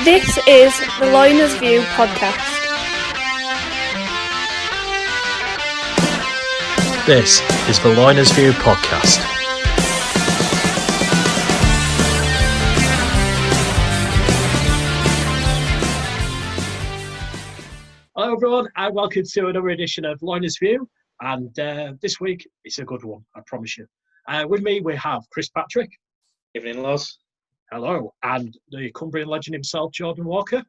This is the LoinersView podcast. This is the LoinersView podcast. Hello everyone and welcome to another edition of LoinersView, and this week it's a good one, I promise you. With me we have Chris Patrick. Evening, Loz. Hello. And the Cumbrian legend himself, Jordan Walker.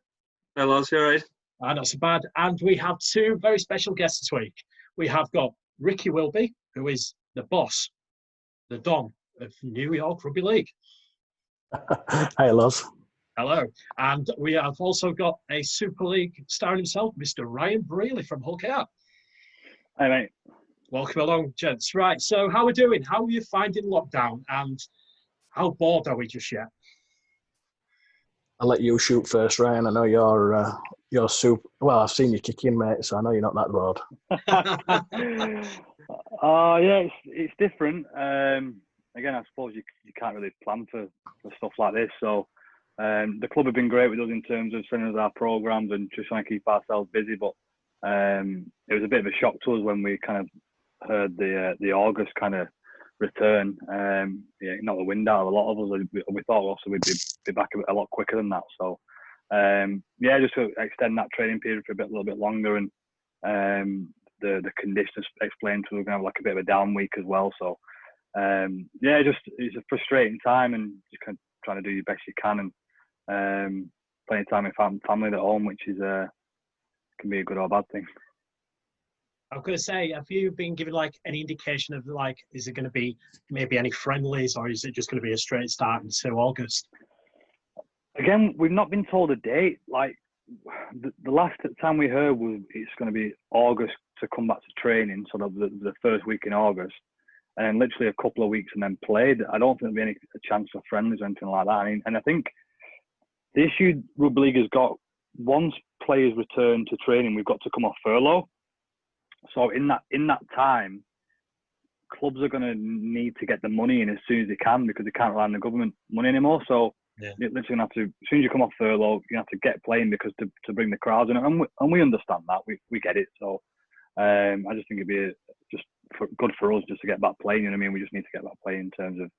Hello, Loz, you alright? Not so bad. And we have two very special guests this week. We have got Ricky Wilby, who is the boss, the Don of New York Rugby League. Hey, Loz. Hello. And we have also got a Super League star himself, Mr. Ryan Brierley from Hull KR. Hey, mate. Welcome along, gents. Right, so how are we doing? How are you finding lockdown? And how bored are we just yet? I'll let you shoot first, Ryan. I know you're super. Well, I've seen you kick in, mate, so I know you're not that bored. Yeah, it's different. Again, I suppose you can't really plan for stuff like this. So the club have been great with us in terms of sending us our programs and just trying to keep ourselves busy. But it was a bit of a shock to us when we kind of heard the August kind of return. Knocked the wind out of a lot of us. We thought also we'd be back a lot quicker than that. So just to extend that training period for a little bit longer, and the conditions explained to us, we're gonna have like a bit of a down week as well. So it's a frustrating time, and just kind of trying to do your best you can, and plenty of time with family at home, which is can be a good or bad thing. I was going to say, have you been given like any indication of like, is it going to be maybe any friendlies, or is it just going to be a straight start into August? Again, we've not been told a date. Like the last time we heard was it's going to be August to come back to training, sort of the first week in August, and then literally a couple of weeks and then played. I don't think there'll be a chance for friendlies or anything like that. And I think the issue Rugby League has got, once players return to training, we've got to come off furlough. So in that time, clubs are going to need to get the money in as soon as they can, because they can't rely on the government money anymore. So you're literally going to have to, as soon as you come off furlough, you have to get playing, because to bring the crowds in, and we understand that, we get it. So I just think it'd be good for us just to get back playing. You know what I mean? We just need to get back playing in terms of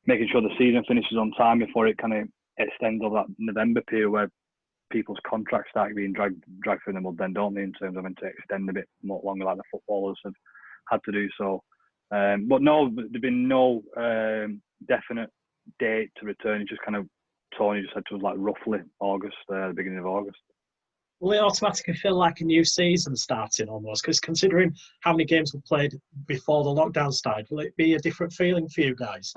making sure the season finishes on time before it kind of extends over that November period where people's contracts start being dragged through the mud, then, don't they, in terms of having to extend a bit more longer like the footballers have had to do. So but no, there's been no definite date to return. It's just kind of, Tony just said to us like roughly August, the beginning of August. Will it automatically feel like a new season starting almost? Because considering how many games were played before the lockdown started, will it be a different feeling for you guys?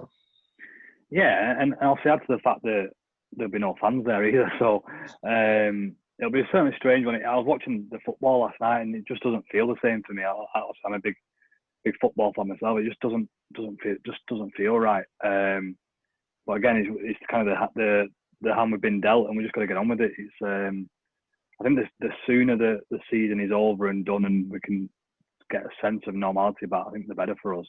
Yeah, and also add to the fact that there'll be no fans there either. So it'll be certainly strange when I was watching the football last night, and it just doesn't feel the same for me. I'm a big football fan myself. It just doesn't feel right. But again, it's kind of the hand we've been dealt, and we just got to get on with it. It's I think the sooner the season is over and done, and we can get a sense of normality back, I think the better for us.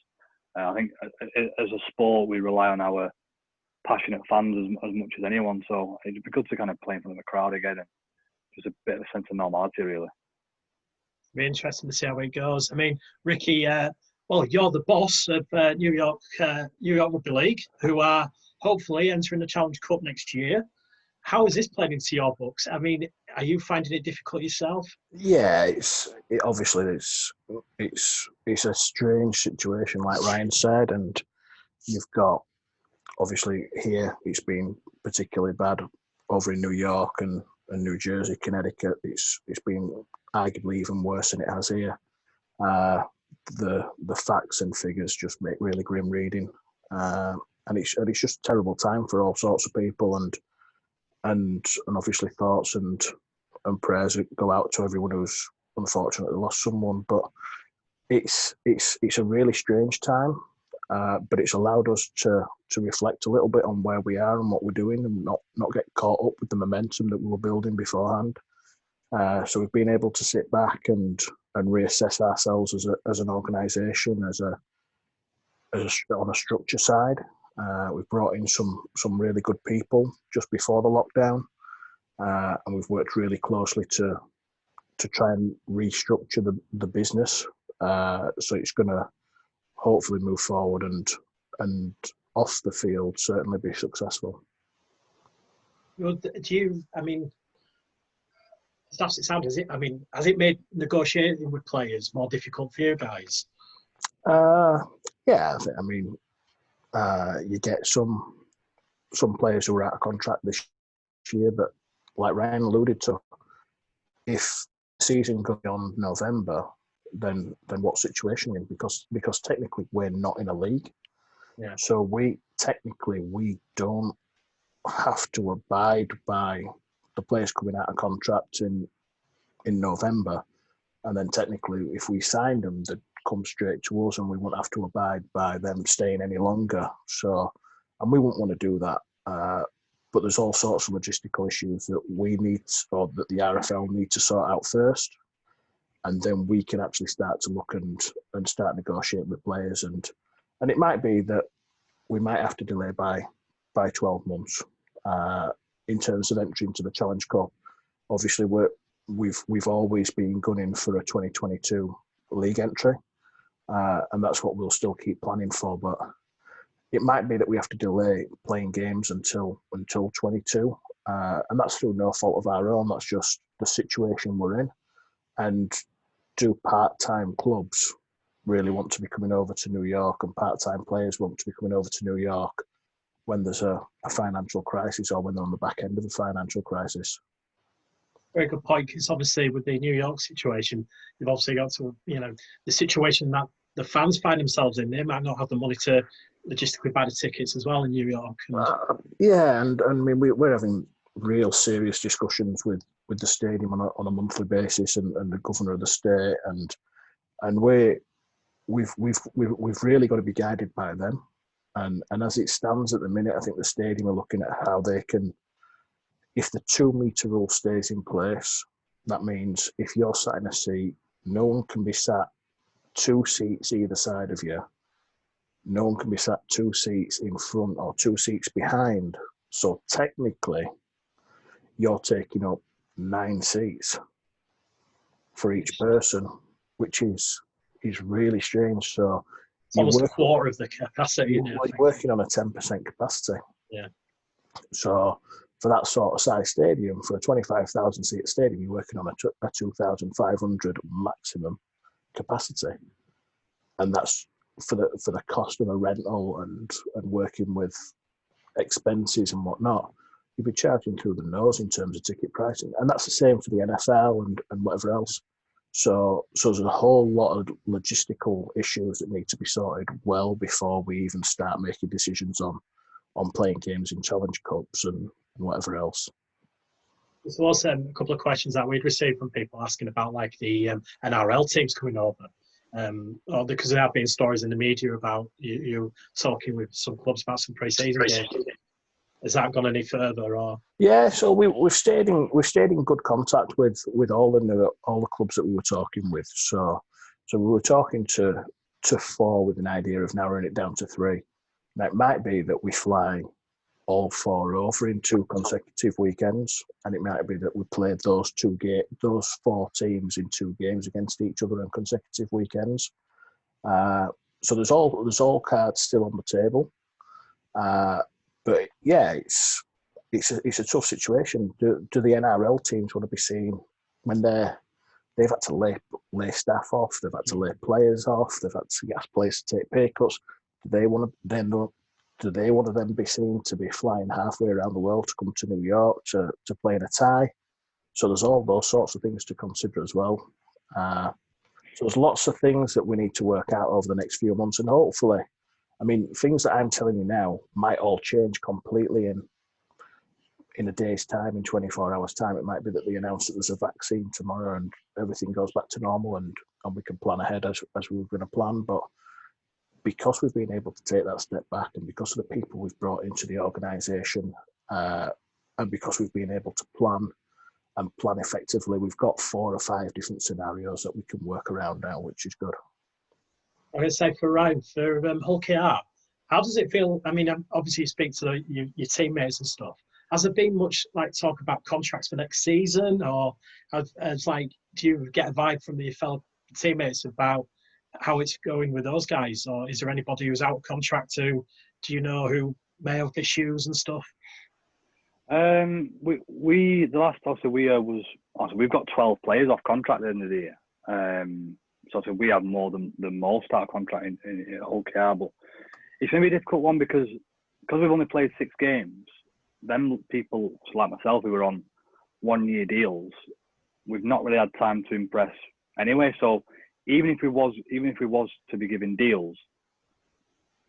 I think as a sport, we rely on our passionate fans as much as anyone. So it'd be good to kind of play in front of a crowd again, and just a bit of a sense of normality, really. It'll be interesting to see how it goes. I mean, Ricky, you're the boss of New York Rugby League, who are hopefully entering the Challenge Cup next year. How is this playing into your books? I mean, are you finding it difficult yourself? Yeah, obviously it's a strange situation, like Ryan said, and you've got, obviously here it's been particularly bad over in New York and New Jersey, Connecticut. It's been arguably even worse than it has here. The facts and figures just make really grim reading, and it's just a terrible time for all sorts of people, and obviously thoughts and prayers go out to everyone who's unfortunately lost someone. But it's a really strange time, but it's allowed us to reflect a little bit on where we are and what we're doing, and not get caught up with the momentum that we were building beforehand. So we've been able to sit back and reassess ourselves as an organisation, on a structure side. We've brought in some really good people just before the lockdown, and we've worked really closely to try and restructure the business, so it's going to hopefully move forward and off the field certainly be successful. Well, do you? I mean, as it sounds, has it made negotiating with players more difficult for you guys? Yeah, you get some players who are out of contract this year, but like Ryan alluded to, if the season goes beyond November, then what situation are you in? Because technically we're not in a league, so we don't have to abide by the players coming out of contract in November, and then technically if we signed them, they'd come straight to us, and we wouldn't have to abide by them staying any longer. So, and we wouldn't want to do that. But there's all sorts of logistical issues that we need, or that the RFL need to sort out first, and then we can actually start to look and start negotiating with players. And it might be that we might have to delay by 12 months in terms of entry into the Challenge Cup. Obviously, we've always been gunning for a 2022 league entry, and that's what we'll still keep planning for. But it might be that we have to delay playing games until 22, and that's through no fault of our own. That's just the situation we're in. And do part-time clubs really want to be coming over to New York, and part-time players want to be coming over to New York when there's a financial crisis, or when they're on the back end of a financial crisis? Very good point, because obviously with the New York situation, you've obviously got to, the situation that the fans find themselves in. They might not have the money to logistically buy the tickets as well in New York. And I mean, we're having real serious discussions with the stadium on a monthly basis, and the governor of the state, and we've really got to be guided by them. And as it stands at the minute, I think the stadium are looking at how they can, if the 2 metre rule stays in place, that means if you're sat in a seat, no one can be sat 2 seats either side of you. No one can be sat 2 seats in front or 2 seats behind. So technically, you're taking up 9 seats for each person, which is really strange. So it's almost a quarter of the capacity. You're working on a 10% capacity. Yeah. So for that sort of size stadium, for a 25,000 seat stadium, you're working on a 2,500 maximum capacity, and that's for the cost of a rental and working with expenses and whatnot. You'd be charging through the nose in terms of ticket pricing, and that's the same for the NFL and whatever else. So there's a whole lot of logistical issues that need to be sorted well before we even start making decisions on playing games in Challenge Cups and whatever else. There's also a couple of questions that we'd received from people asking about like the NRL teams coming over, or because there have been stories in the media about you talking with some clubs about some pre-season games. Has that gone any further? Or yeah, so we've stayed in good contact with all the clubs that we were talking with. So we were talking to 4 with an idea of narrowing it down to 3. Now it might be that we fly all 4 over in 2 consecutive weekends, and it might be that we play those 4 teams in 2 games against each other on consecutive weekends. So there's all cards still on the table. But yeah, it's a tough situation. Do the NRL teams want to be seen when they've had to lay staff off, they've had to lay players off, they've had to ask players to take pay cuts? Do they want to then be seen to be flying halfway around the world to come to New York to play in a tie? So there's all those sorts of things to consider as well. So there's lots of things that we need to work out over the next few months, and hopefully, I mean, things that I'm telling you now might all change completely in a day's time, in 24 hours' time. It might be that they announce that there's a vaccine tomorrow and everything goes back to normal, and we can plan ahead as we were going to plan. But because we've been able to take that step back, and because of the people we've brought into the organisation, and because we've been able to plan effectively, we've got 4 or 5 different scenarios that we can work around now, which is good. I'm going to say for Ryan, for Hull KR, how does it feel? I mean, obviously you speak to your teammates and stuff. Has there been much like talk about contracts for next season, or do you get a vibe from your fellow teammates about how it's going with those guys, or is there anybody who's out of contract do you know who may have issues and stuff? We've got 12 players off contract at the end of the year. So we have more than most out of contract in OKR, but it's going to be a difficult one because we've only played 6 games. Them people like myself who were on 1-year deals, we've not really had time to impress anyway. So even if we was to be given deals,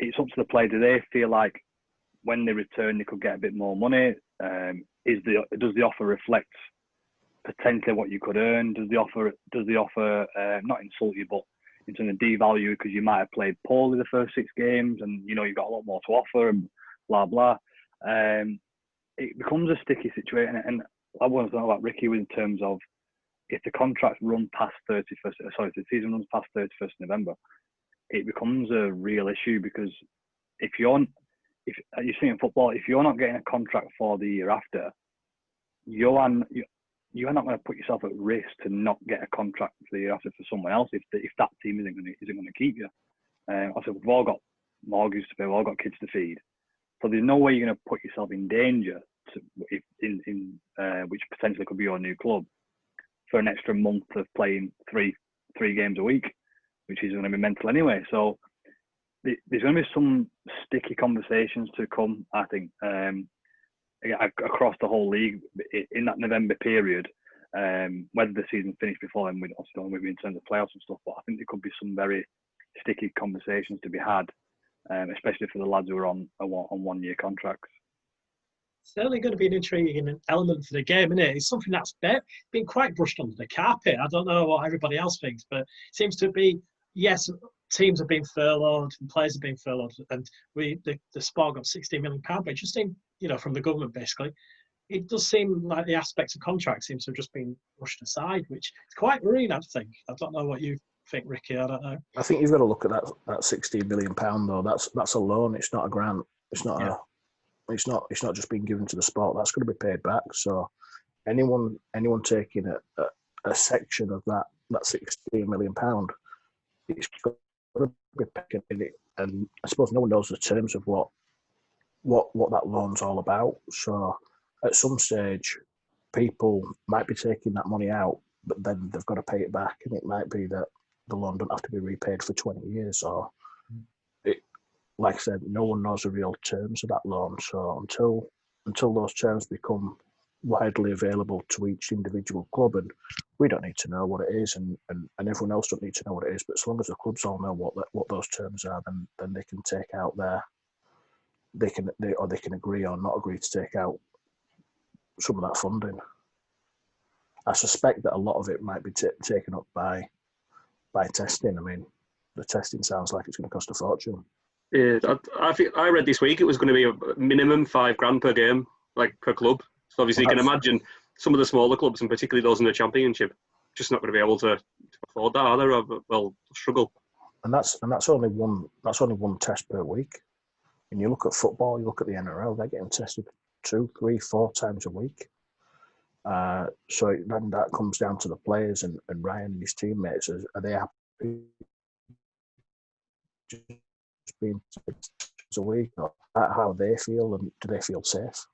it's up to the player. Do they feel like when they return they could get a bit more money? Does the offer reflect potentially what you could earn? Does the offer not insult you, but in terms of devalue because you might have played poorly the first 6 games and you've got a lot more to offer and blah blah. It becomes a sticky situation, and I want to know about Ricky in terms of if the contracts run past if the season runs past 31st November, it becomes a real issue because if you're seeing in football, if you're not getting a contract for the year after, you're not going to put yourself at risk to not get a contract for the year after for someone else if that team isn't going to keep you. Also, we've all got mortgages to pay, we've all got kids to feed, so there's no way you're going to put yourself in danger which potentially could be your new club for an extra month of playing three games a week, which is going to be mental anyway. So there's going to be some sticky conversations to come, I think, across the whole league in that November period. Whether the season finished before then, we also don't know in terms of playoffs and stuff, but I think there could be some very sticky conversations to be had, especially for the lads who are on 1-year contracts. Certainly going to be an intriguing element for the game, isn't it? It's something that's been quite brushed under the carpet. I don't know what everybody else thinks, but it seems to be, yes, teams have been furloughed and players have been furloughed, and the sport got £16 million, but it just seemed, from the government basically, it does seem like the aspects of contracts seems to have just been brushed aside, which is quite worrying, I think. I don't know what you think, Ricky. I don't know. I think you've got to look at that £16 million though. That's a loan. It's not a grant. It's not It's not just being given to the sport. That's going to be paid back. So anyone taking a section of that £16 million, it's got to be picking in it. And I suppose no one knows the terms of what that loan's all about. So at some stage, people might be taking that money out, but then they've got to pay it back, and it might be that the loan don't have to be repaid for 20 years. Or like I said, no one knows the real terms of that loan. So until those terms become widely available to each individual club, and we don't need to know what it is, and everyone else don't need to know what it is. But as long as the clubs all know what those terms are, then they can take out they can agree or not agree to take out some of that funding. I suspect that a lot of it might be taken up by testing. I mean, the testing sounds like it's going to cost a fortune. Yeah, I read this week it was going to be a minimum $5,000 per game, like per club. So obviously you can imagine some of the smaller clubs, and particularly those in the Championship, just not going to be able to afford that, are they? Or, well, struggle. And that's only one test per week. And you look at football, you look at the NRL, they're getting tested 2, 3, 4 times a week. So then that comes down to the players and Ryan and his teammates. Are they happy just being a week, or how they feel, and do they feel safe?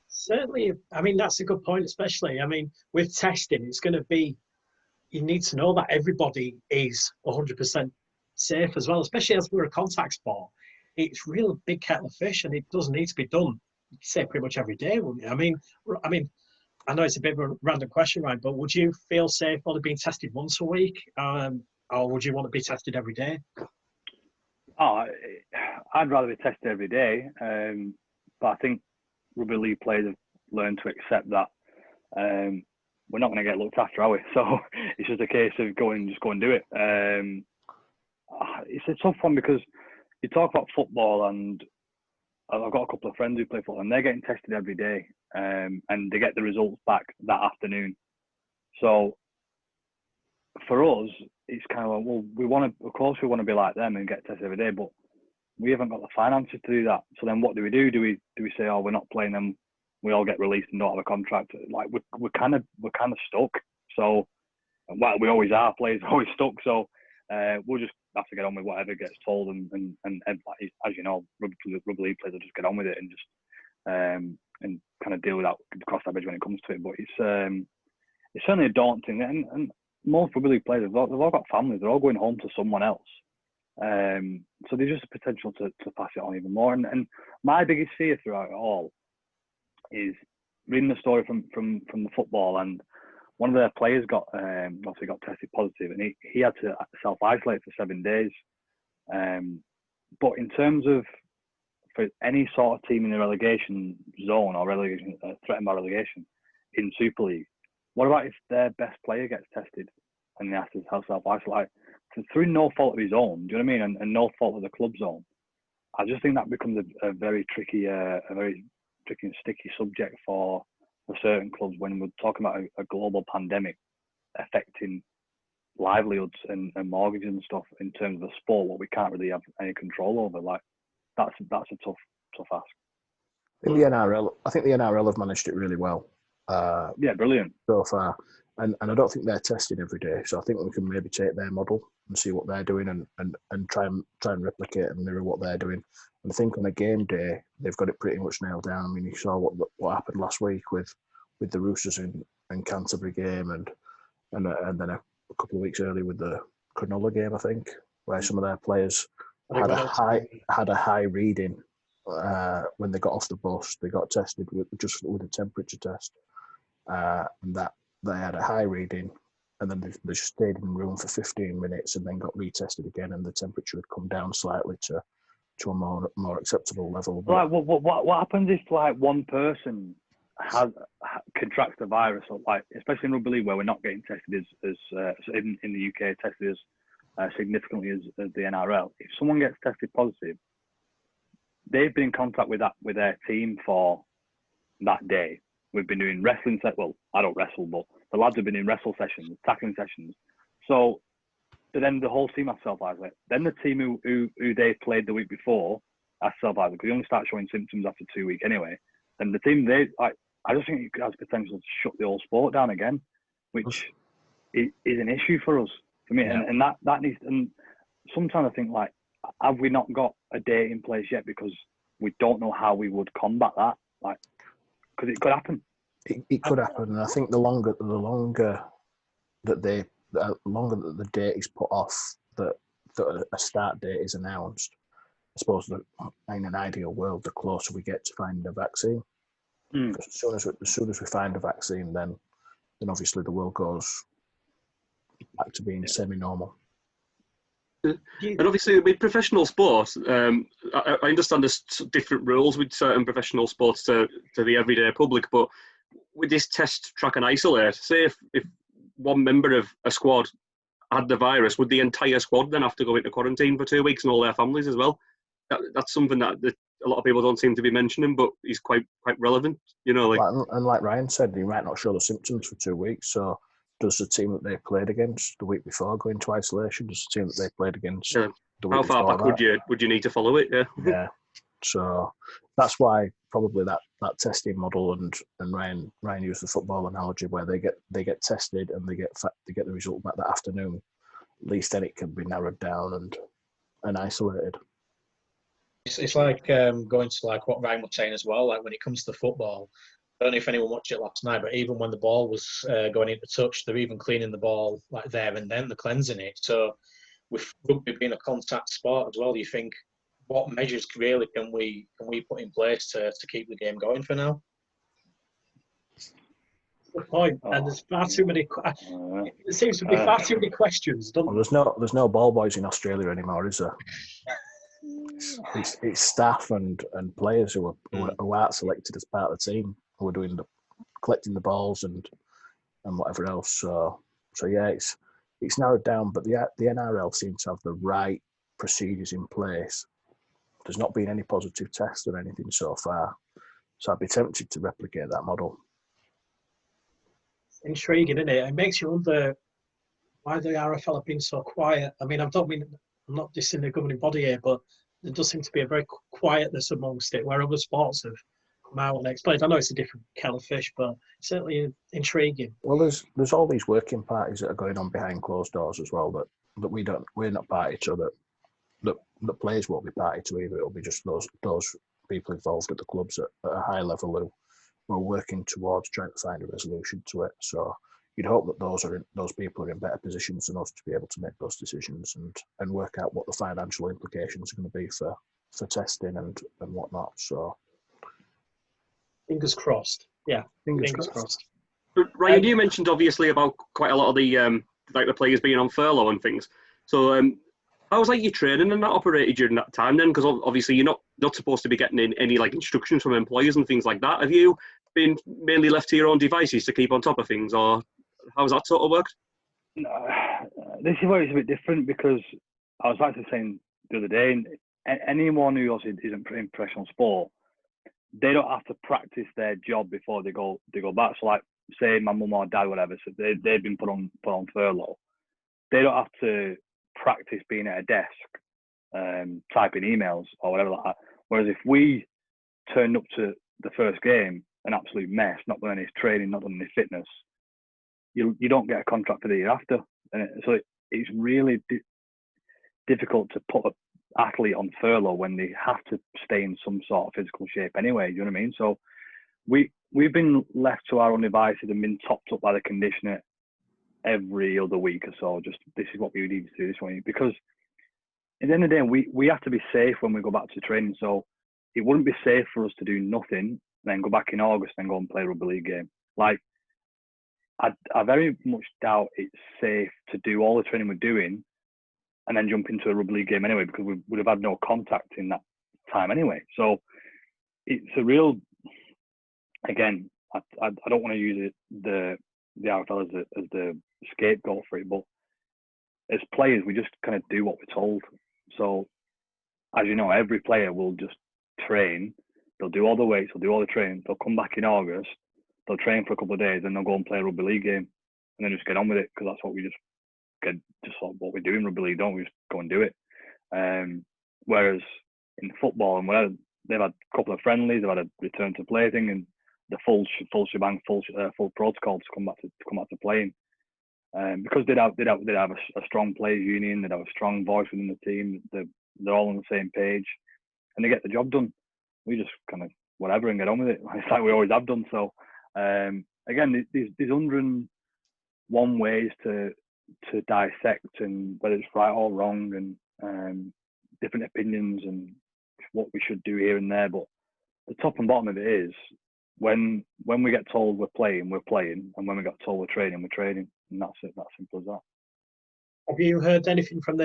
Certainly, I mean, that's a good point, especially, I mean, with testing, it's going to be, you need to know that everybody is 100% safe as well, especially as we're a contact sport. It's real big kettle of fish, and it does need to be done, say, pretty much every day, wouldn't it? I mean, I know it's a bit of a random question, Ryan, but would you feel safe only being tested once a week, or would you want to be tested every day? Oh, I'd rather be tested every day, but I think rugby league players have learned to accept that we're not going to get looked after, are we? So it's just a case of just go and do it. It's a tough one because you talk about football, and I've got a couple of friends who play football, and they're getting tested every day, and they get the results back that afternoon. So for us, it's kind of like, well, of course we want to be like them and get tested every day, but we haven't got the finances to do that. So then what do? Do we say, oh, we're not playing them, we all get released and don't have a contract? Like we're kind of stuck. So well, we always are. Players are always stuck. So we'll just have to get on with whatever gets told, and like, as you know, rugby league players will just get on with it and just and kind of deal with that, cross that bridge when it comes to it. But it's certainly a daunting, and most rugby league players, they've all got families. They're all going home to someone else. So there's just a potential to pass it on even more. And my biggest fear throughout it all is reading the story from the football, and one of their players got tested positive, and he had to self-isolate for 7 days. But in terms of for any sort of team in the relegation zone or relegation threatened by relegation in Super League, what about if their best player gets tested and they have to self-isolate through no fault of his own? Do you know what I mean? And no fault of the club's own. I just think that becomes a very tricky and sticky subject for certain clubs when we're talking about a global pandemic affecting livelihoods and mortgages and stuff in terms of a sport what we can't really have any control over. Like that's a tough ask. I think the NRL have managed it really well. Yeah, brilliant so far, and I don't think they're testing every day. So I think we can maybe take their model and see what they're doing and try and replicate and mirror what they're doing. And I think on a game day they've got it pretty much nailed down. I mean, you saw what happened last week with the Roosters and Canterbury game, and then a couple of weeks earlier with the Cronulla game, I think, where some of their players had a high reading when they got off the bus. They got tested with a temperature test, and that they had a high reading, and then they just stayed in the room for 15 minutes and then got retested again, and the temperature had come down slightly to a more acceptable level. Right. What happens if like one person contracts the virus, or like especially in rugby league where we're not getting tested as in the UK tested as significantly as the NRL? If someone gets tested positive, they've been in contact with their team for that day. We've been doing wrestling well, I don't wrestle, but the lads have been in wrestle sessions, tackling sessions. So then the whole team has self-isolate. Then the team who they played the week before has self-isolate, because they only start showing symptoms after 2 weeks anyway. And the team, I just think it has potential to shut the whole sport down again, which is an issue for us, for me. Yeah. And that needs, and sometimes I think, like, have we not got a date in place yet because we don't know how we would combat that? Like, because it could happen. It could happen, and I think the longer that the date is put off, that a start date is announced, I suppose that in an ideal world, the closer we get to finding a vaccine. Because as soon as we find a vaccine, then obviously the world goes back to being semi-normal. And obviously with professional sport, I understand there's different rules with certain professional sports to the everyday public, but with this test, track and isolate, say if one member of a squad had the virus, would the entire squad then have to go into quarantine for 2 weeks and all their families as well? That's something that a lot of people don't seem to be mentioning, but is quite relevant, you know. Like Ryan said, he might not show the symptoms for 2 weeks, so does the team that they played against the week before go into isolation? Does the team that they played against the week how far back would you need to follow it? Yeah. So that's why probably that testing model, and Ryan used the football analogy where they get tested and they get the result back that afternoon. At least then it can be narrowed down and isolated. It's like going to like what Ryan was saying as well. Like when it comes to football, I don't know if anyone watched it last night, but even when the ball was going into touch, they're even cleaning the ball like there and then, they're cleansing it. So with rugby being a contact sport as well, do you think what measures really can we put in place to keep the game going for now? Good point. And there's far too many. It seems to be far too many questions. Well, there's no ball boys in Australia anymore, is there? It's staff and players who are selected as part of the team who are doing collecting the balls and whatever else. So yeah, it's narrowed down, but the NRL seems to have the right procedures in place. There's not been any positive tests or anything so far, so I'd be tempted to replicate that model. Intriguing, isn't it? It makes you wonder why the RFL have been so quiet. I mean, I'm not dissing the governing body here, but there does seem to be a very quietness amongst it, where other sports have come out and explained. I know it's a different kettle of fish, but certainly intriguing. Well, there's all these working parties that are going on behind closed doors as well that we're not party to, that the players won't be party to either. It'll be just those people involved at the clubs at a high level who are working towards trying to find a resolution to it. So you'd hope that those people are in better positions than us to be able to make those decisions and work out what the financial implications are going to be for testing and whatnot. So fingers crossed. Yeah, fingers crossed. But Ryan, you mentioned obviously about quite a lot of the the players being on furlough and things. So how was your training and that operated during that time then? Because obviously you're not supposed to be getting any instructions from employers and things like that. Have you been mainly left to your own devices to keep on top of things, or how's that sort of worked? This is where it's a bit different, because I was actually saying the other day, anyone who obviously isn't in professional sport, they don't have to practice their job before they go back. So like, say my mum or dad, whatever, so they've been put on furlough. They don't have to practice being at a desk, typing emails or whatever like that. Whereas if we turned up to the first game an absolute mess, not done any training, not done any fitness, you don't get a contract for the year after. And so it's really difficult to put an athlete on furlough when they have to stay in some sort of physical shape anyway. You know what I mean? So we've been left to our own devices and been topped up by the conditioner every other week or so. Just, this is what we need to do this week, because at the end of the day, we have to be safe when we go back to training. So it wouldn't be safe for us to do nothing, then go back in August and go and play a rugby league game. Like, I very much doubt it's safe to do all the training we're doing and then jump into a rugby league game anyway, because we would have had no contact in that time anyway. So it's a real, again, I don't want to use the RFL as the scapegoat for it, but as players, we just kind of do what we're told. So, as you know, every player will just train. They'll do all the weights, they'll do all the training. They'll come back in August, they'll train for a couple of days, and they'll go and play a rugby league game, and then just get on with it, because that's what we just what we do in rugby league, don't we? Just go and do it. Whereas in football and whatever, they've had a couple of friendlies, they've had a return to play thing, and the full shebang, full protocol to come back to playing. Because they'd have a strong players union, they'd have a strong voice within the team. They're all on the same page, and they get the job done. We just kind of whatever and get on with it. It's like we always have done. So again, there's 101 ways to dissect, and whether it's right or wrong, and different opinions and what we should do here and there. But the top and bottom of it is, when we get told we're playing, and when we get told we're training, and that's it. That's simple as that. Have you heard anything from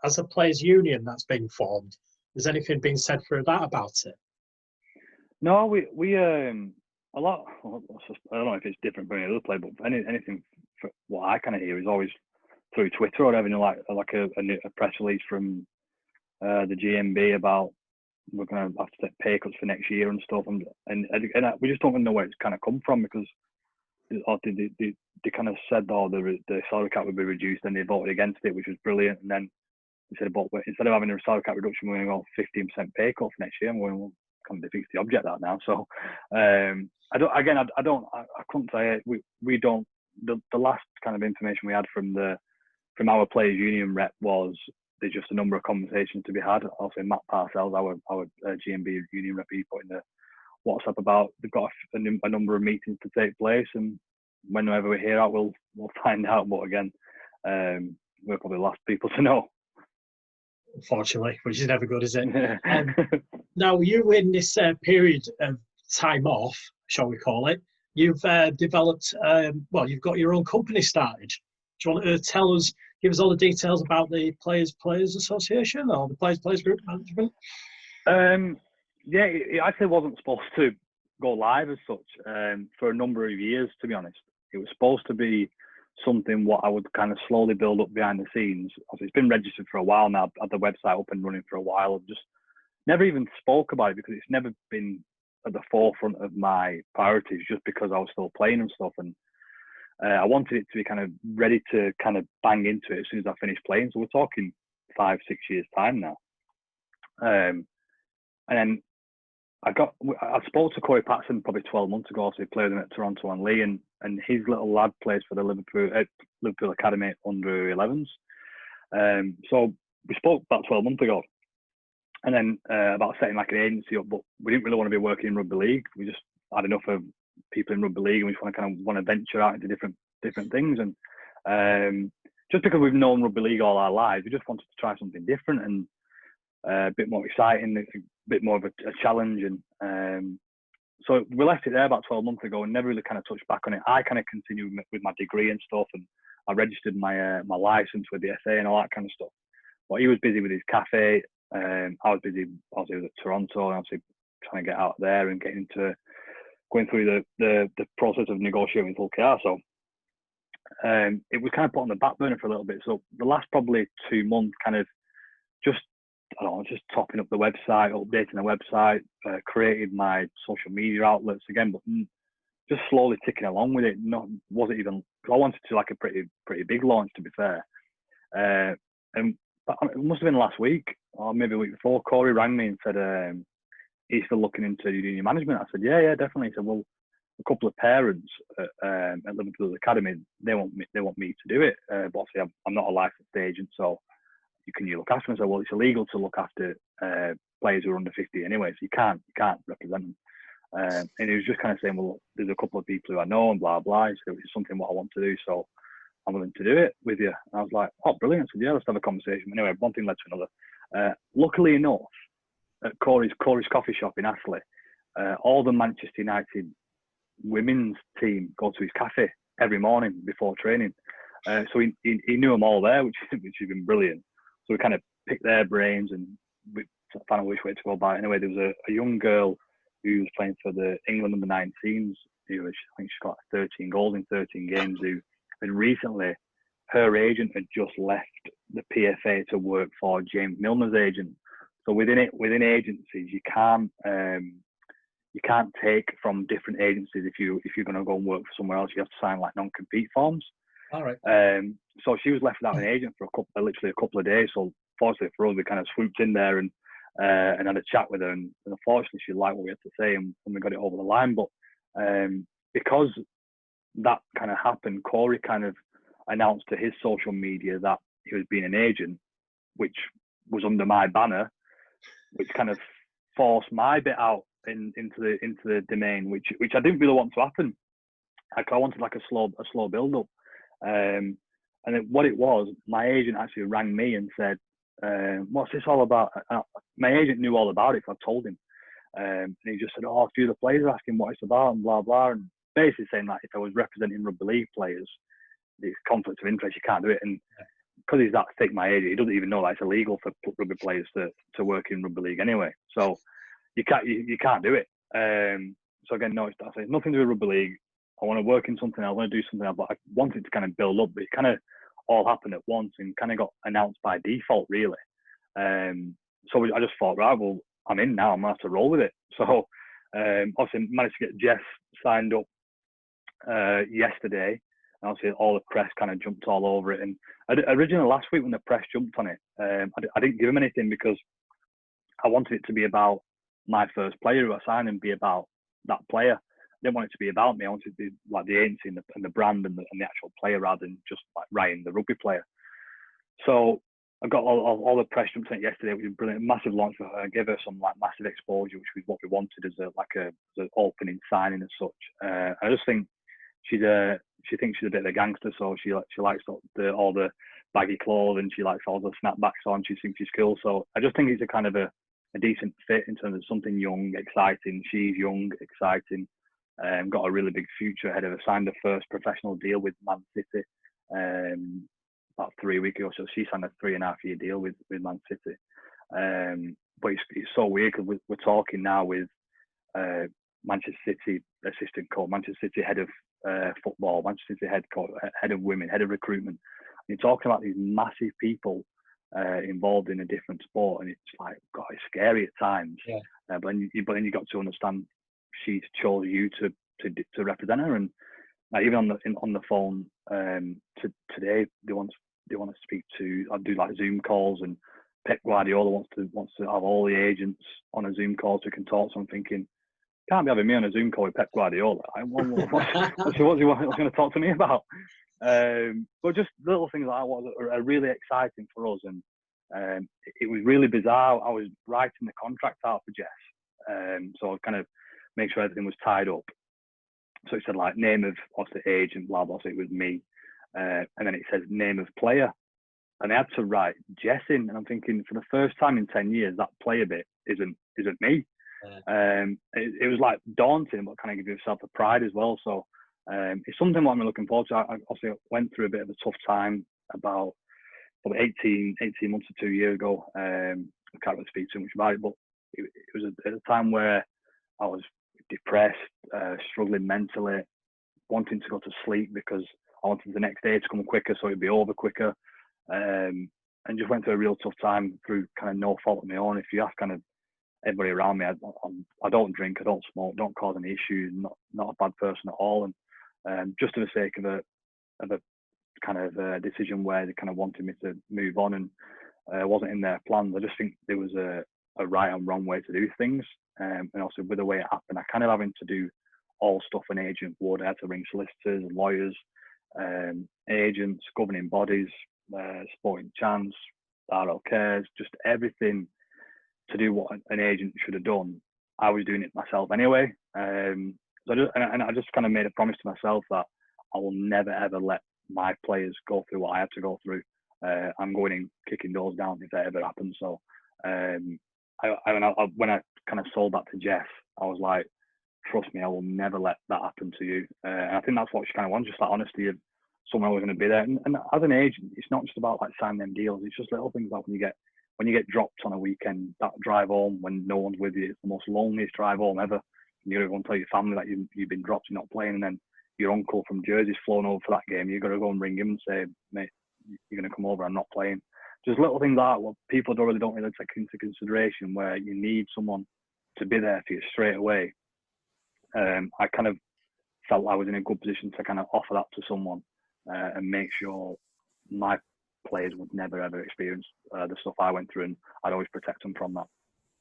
as a players' union that's been formed? Has anything been said through that about it? No, we a lot. I don't know if it's different from any other play, but anything for what I kind of hear is always through Twitter or whatever. Like a press release from the GMB about we're going to have to take pay cuts for next year and stuff, and we just don't know where it's kind of come from, because they kind of said, the salary cap would be reduced, and they voted against it, which was brilliant. And then they said, but instead of having a salary cap reduction, we're going to go 15% pay cut for next year. I'm going, well, kind of defeats the object that now. So I couldn't say it. We don't. The last kind of information we had from our players union rep was there's just a number of conversations to be had. Also, Matt Parcells, our GMB union rep, he put in the WhatsApp about they've got a number of meetings to take place, and whenever we hear out, we'll find out. But again, we're probably the last people to know. Unfortunately, which is never good, is it? Now, you in this period of time off, shall we call it, you've developed, you've got your own company started. Do you want to tell us, give us all the details about the Players Association or the Players Group Management? Yeah, it actually wasn't supposed to go live as such for a number of years, to be honest. It was supposed to be something what I would kind of slowly build up behind the scenes. It's been registered for a while now. I've had the website up and running for a while. I've just never even spoke about it because it's never been at the forefront of my priorities, just because I was still playing and stuff. And I wanted it to be kind of ready to kind of bang into it as soon as I finished playing. So we're talking 5-6 years time now. And then I spoke to Corey Patterson probably 12 months ago. So he played him at Toronto and Lee, and his little lad plays for the Liverpool Academy under 11s. So we spoke about 12 months ago, and then about setting like an agency up, but we didn't really want to be working in rugby league. We just had enough of people in rugby league, and we just want to venture out into different things. And just because we've known rugby league all our lives, we just wanted to try something different and a bit more exciting, a bit more of a challenge. And so we left it there about 12 months ago and never really kind of touched back on it. I kind of continued with my degree and stuff, and I registered my license with the SA and all that kind of stuff. But he was busy with his cafe. I was busy obviously with Toronto, and obviously trying to get out there and going through the process of negotiating with OKR. So it was kind of put on the back burner for a little bit. So the last probably 2 months, kind of just topping up the website, updating the website, created my social media outlets again, but just slowly ticking along with it. Wasn't even, because I wanted to like a pretty big launch, to be fair. And it must have been last week or maybe a week before, Corey rang me and said he's still looking into junior management. I said, yeah, definitely. He said, well, a couple of parents at Liverpool Academy, they want me to do it. But obviously I'm not a licensed agent, so can you look after them? I said, well, it's illegal to look after players who are under 50 anyway, so you can't represent them. And he was just kind of saying, well, there's a couple of people who I know and blah blah. So it's something what I want to do, so I'm willing to do it with you. And I was like, oh, brilliant. I said, yeah, let's have a conversation. Anyway, one thing led to another. Luckily enough, at Corey's coffee shop in Astley, all the Manchester United women's team go to his cafe every morning before training. So he knew them all there, which has been brilliant. So we kind of picked their brains and we found out which way to go about it. Anyway, there was a young girl who was playing for the England under 19s. I think she's got 13 goals in 13 games. And recently, her agent had just left the PFA to work for James Milner's agent. So within agencies, you can't take from different agencies if you're going to go and work for somewhere else. You have to sign like non-compete forms. All right. So she was left without an agent for literally a couple of days. So fortunately for us, we kind of swooped in there and had a chat with her. And unfortunately, she liked what we had to say, and we got it over the line. But because that kind of happened, Corey kind of announced to his social media that he was being an agent, which was under my banner, which kind of forced my bit out into the domain, which I didn't really want to happen. I wanted like a slow build up. And then what it was, my agent actually rang me and said, what's this all about? My agent knew all about it, so I told him. And he just said, a few of the players are asking what it's about and blah, blah. And basically saying that if I was representing rugby league players, it's conflict of interest, you can't do it. And because he's that thick, my agent, he doesn't even know that it's illegal for rugby players to work in rugby league anyway. So you can't do it. So again, no, it's nothing to do with rugby league. I want to work in something else, I want to do something else, but I want it to kind of build up, but it kind of all happened at once and kind of got announced by default, really. So I just thought, right, well, I'm in now, I'm going to have to roll with it. So obviously managed to get Jess signed up yesterday. And obviously all the press kind of jumped all over it. And originally last week when the press jumped on it, I didn't give them anything because I wanted it to be about my first player who I signed and be about that player. I didn't want it to be about me. I wanted it to be like the agency and the brand and the actual player rather than just like Ryan, the rugby player. So I got all the press jumped on it yesterday, which was brilliant. Massive launch for her. I gave her some like massive exposure, which was what we wanted as an opening signing and such. I just think she thinks she's a bit of a gangster, so she likes all the baggy clothes and she likes all the snapbacks on. She thinks she's cool. So I just think it's a kind of a decent fit in terms of something young, exciting. She's young, exciting. Got a really big future ahead of her. Signed her first professional deal with Man City about 3 weeks ago. So she signed a 3.5-year deal with Man City. But it's so weird because we're talking now with Manchester City assistant coach, Manchester City head of football, Manchester City head coach, head of women, head of recruitment. And you're talking about these massive people involved in a different sport, and it's like, God, it's scary at times. Yeah. But then you got to understand she chose you to represent her, and even on the phone today they want to speak to. I do like Zoom calls and Pep Guardiola wants to have all the agents on a Zoom call so we can talk. So I'm thinking, can't be having me on a Zoom call with Pep Guardiola. What's he going to talk to me about? But just little things like that are really exciting for us. And it was really bizarre. I was writing the contract out for Jess. So I kind of make sure everything was tied up. So it said like name of obviously agent, blah, blah. So it was me. And then it says name of player. And I had to write Jess in. And I'm thinking, for the first time in 10 years, that player bit isn't me. It was like daunting, but kind of give yourself the pride as well. So it's something what I'm looking forward to. I obviously went through a bit of a tough time about 18 months or 2 years ago. I can't really speak too much about it, but it was at a time where I was depressed, struggling mentally, wanting to go to sleep because I wanted the next day to come quicker so it'd be over quicker. And just went through a real tough time through kind of no fault of my own. If you ask kind of everybody around me, I don't drink, I don't smoke, don't cause any issues, not a bad person at all. And just for the sake of a kind of a decision where they kind of wanted me to move on and wasn't in their plans. I just think there was a right and wrong way to do things. And also with the way it happened, I kind of having to do all stuff an agent would. I had to ring solicitors, lawyers, agents, governing bodies, sporting chance, RLKs, just everything to do what an agent should have done. I was doing it myself anyway. So I just kind of made a promise to myself that I will never ever let my players go through what I had to go through. I'm going in kicking doors down if that ever happens. So when I kind of sold that to Jeff, I was like, trust me, I will never let that happen to you. And I think that's what she kind of wants, just that honesty of someone who's going to be there. And as an agent, it's not just about like signing them deals. It's just little things like when you get dropped on a weekend, that drive home when no one's with you, it's the most loneliest drive home ever. And you've got to go and tell your family that you've been dropped, you're not playing, and then your uncle from Jersey's flown over for that game. You've got to go and ring him and say, mate, you're going to come over, I'm not playing. Just little things like that, what people don't really take into consideration, where you need someone to be there for you straight away. I kind of felt I was in a good position to kind of offer that to someone and make sure my players would never ever experience the stuff I went through, and I'd always protect them from that.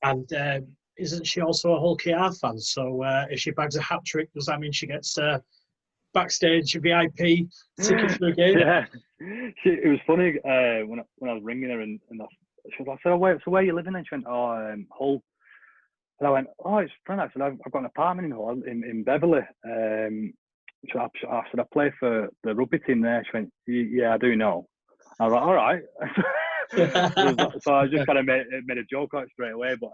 And isn't she also a Hull KR fan? So if she bags a hat trick, does that mean she gets backstage VIP tickets for a game? Yeah, it was funny when I was ringing her and she was like, so where are you living? And she went, Hull. And I went, oh, it's friend. I said, I've got an apartment in Hull, in Beverley. So I said, I play for the rugby team there. She went, yeah, I do know. I was like, all right. So I just kind of made a joke out straight away. But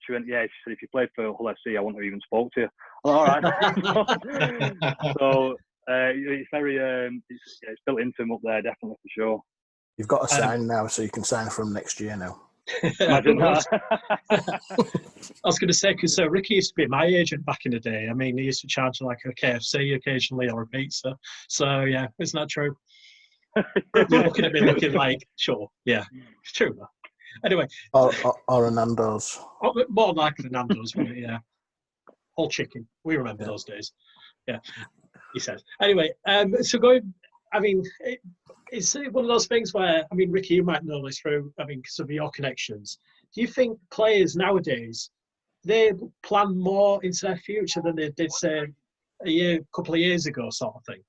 she went, yeah, she said, if you played for Hull FC, I wouldn't have even spoke to you. I was like, all right. So it's very, it's built into him up there, definitely, for sure. You've got to sign now, so you can sign from next year now. Imagine that. I was going to say, because Ricky used to be my agent back in the day. I mean, he used to charge like a KFC occasionally or a pizza. So, yeah, isn't that true? You're looking at me looking like, sure, yeah, it's true. Anyway. Or a Nando's. More likely Nando's, wouldn't it? Yeah. All chicken. We remember those days. Yeah, he says. Anyway, so going, I mean, it's one of those things where, I mean, Ricky, you might know this through, I mean, because of your connections. Do you think players nowadays, they plan more into their future than they did, say, a couple of years ago, sort of thing?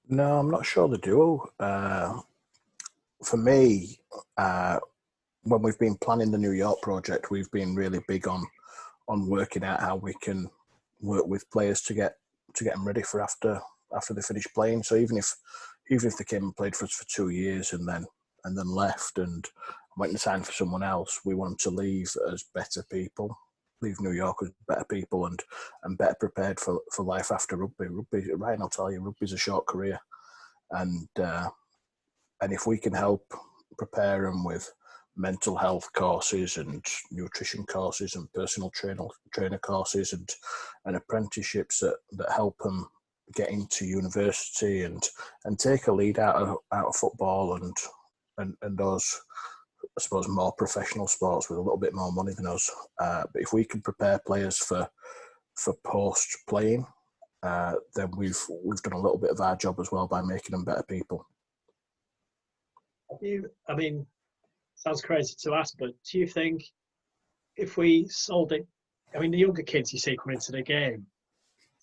No, I'm not sure they do. For me, when we've been planning the New York project, we've been really big on working out how we can work with players to get them ready for after they finish playing. So even if they came and played for us for 2 years and then left and went and signed for someone else, we want them to leave as better people, leave New York as better people and better prepared for life after rugby. Ryan, I'll tell you, rugby's a short career, and if we can help prepare them with mental health courses and nutrition courses and personal trainer courses and apprenticeships that help them get into university and take a lead out of football and those, I suppose, more professional sports with a little bit more money than us. But if we can prepare players for post playing, then we've done a little bit of our job as well by making them better people. I mean, sounds crazy to ask, but do you think if we sold it, I mean, the younger kids you see coming into the game,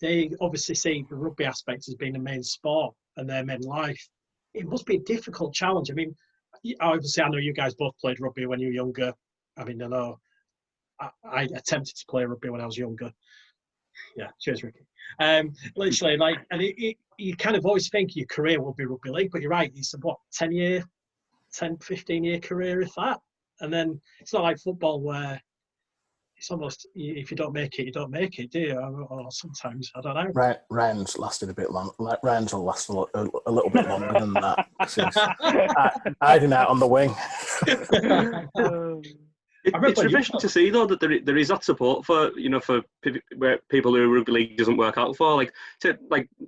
they obviously see the rugby aspect as being the main sport and their main life. It must be a difficult challenge. I mean, obviously, I know you guys both played rugby when you were younger. I mean, I know I attempted to play rugby when I was younger. Yeah, cheers, Ricky. Literally, like, and you kind of always think your career will be rugby league, but you're right. It's a, 10, 15-year career, if that. And then it's not like football where it's almost, if you don't make it, you don't make it, do you? Or sometimes, I don't know. Ryan's lasted a bit long. Ryan's will last a little bit longer than that. Hiding out on the wing. It's refreshing to see though that there is that support for where people who rugby league doesn't work out for. Like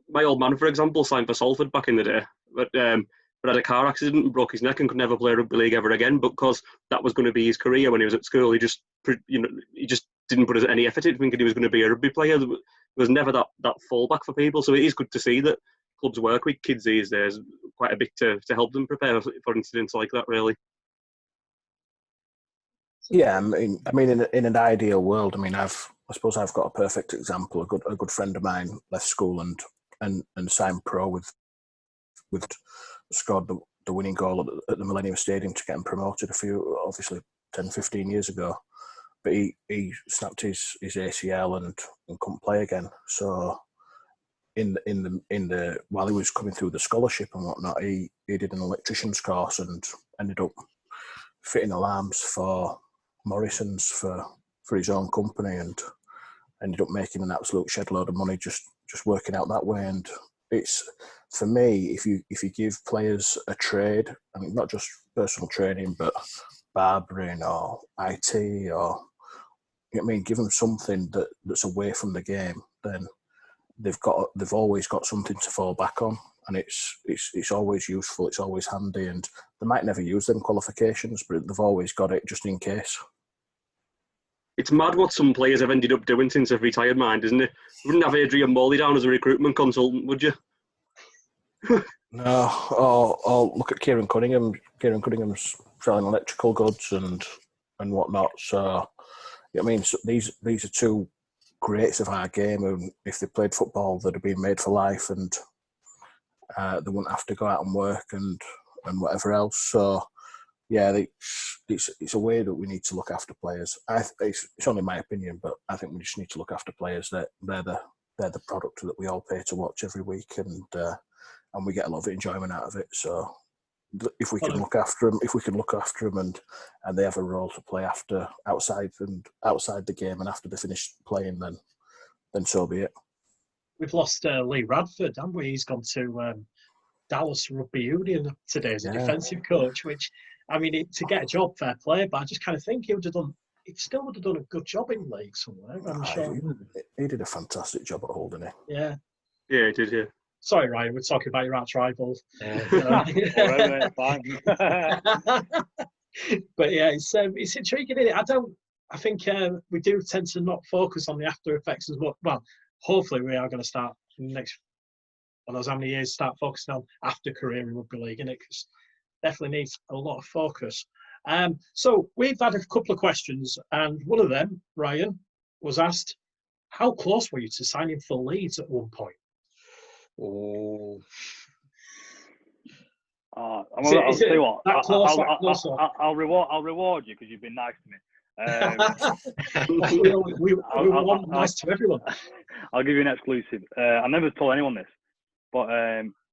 my old man, for example, signed for Salford back in the day, but had a car accident and broke his neck and could never play rugby league ever again. But because that was going to be his career when he was at school, he just didn't put any effort into thinking he was going to be a rugby player. There was never that fallback for people. So it is good to see that clubs work with kids these days quite a bit to help them prepare for incidents like that. Really. Yeah, I mean, in an ideal world, I suppose I've got a perfect example. A good friend of mine left school and signed pro with scored the winning goal at the Millennium Stadium to get him promoted obviously 10, 15 years ago. But he snapped his ACL and couldn't play again. So in the while he was coming through the scholarship and whatnot, he did an electrician's course and ended up fitting alarms for Morrison's for his own company, and ended up making an absolute shed load of money just working out that way. And it's, for me, if you give players a trade, I mean, not just personal training, but barbering or IT or, I mean, give them something that's away from the game, then they've always got something to fall back on, and it's always useful, it's always handy, and they might never use them qualifications, but they've always got it just in case. It's mad what some players have ended up doing since they've retired, mind, isn't it? You wouldn't have Adrian Morley down as a recruitment consultant, would you? No, or look at Kieran Cunningham. Kieran Cunningham's selling electrical goods and whatnot. So, I mean, so these are two greats of our game, and if they played football, they'd have been made for life, and they wouldn't have to go out and work and whatever else. So, yeah, it's a way that we need to look after players. It's only my opinion, but I think we just need to look after players. They're the product that we all pay to watch every week, and we get a lot of enjoyment out of it. So if we can look after them, and they have a role to play outside the game and after they finish playing, then so be it. We've lost Lee Radford, haven't we? He's gone to Dallas Rugby Union today as a defensive coach, which, I mean, to get a job, fair play, but I just kind of think he still would have done a good job in league somewhere, I'm sure. He did a fantastic job at holding it. Yeah. Yeah, he did, yeah. Sorry, Ryan, we're talking about your arch rivals. Fine. But yeah, it's intriguing, isn't it? I think we do tend to not focus on the after effects as much. Well, hopefully we are going to start next, well, those how many years, start focusing on after career in rugby league, innit? Because definitely needs a lot of focus. So we've had a couple of questions, and one of them, Ryan, was asked, how close were you to signing for Leeds at one point? Oh. I'll tell you what. I'll reward you because you've been nice to me. We want nice to everyone. I'll give you an exclusive. I never told anyone this, but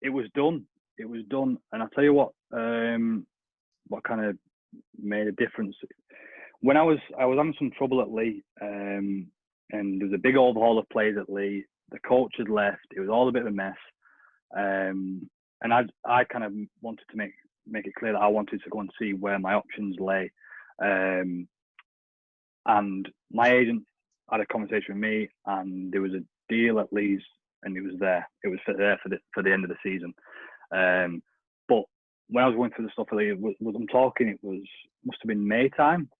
it was done. It was done, and I'll tell you what kind of made a difference. When I was having some trouble at Lee, and there was a big overhaul of players at Lee. The coach had left. It was all a bit of a mess, and I kind of wanted to make it clear that I wanted to go and see where my options lay. And my agent had a conversation with me, and there was a deal at Leeds, and it was there. It was for the end of the season. But when I was going through the stuff, it must have been May time,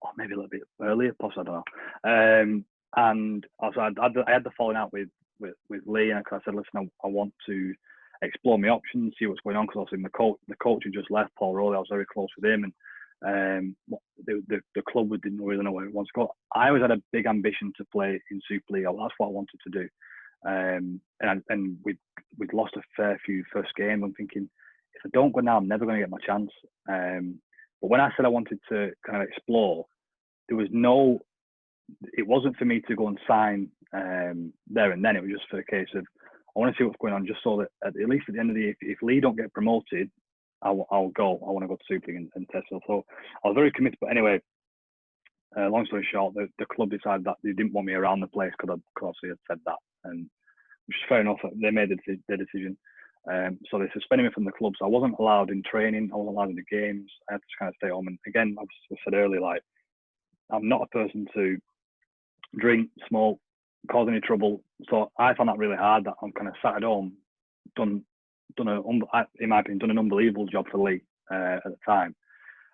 or maybe a little bit earlier, possibly, I don't know. And also I had the falling out with Lee, and I said, listen, I want to explore my options, see what's going on. Because obviously the coach had just left, Paul Rowley. I was very close with him, and the club didn't really know where it wants to go. I always had a big ambition to play in Super League. That's what I wanted to do. And we'd lost a fair few first games. I'm thinking, if I don't go now, I'm never going to get my chance. But when I said I wanted to kind of explore, there was no. It wasn't for me to go and sign there and then. It was just for a case of, I want to see what's going on, just so that at least at the end of the year, if Lee don't get promoted, I'll go. I want to go to Super League and test it. So I was very committed. But anyway, long story short, the club decided that they didn't want me around the place because obviously I'd said that, and which is fair enough. They made their decision. So they suspended me from the club. So I wasn't allowed in training. I wasn't allowed in the games. I had to kind of stay home. And again, as I said earlier, like, I'm not a person to drink, smoke, cause any trouble. So I found that really hard, that I'm kind of sat at home, in my opinion, done an unbelievable job for Lee at the time.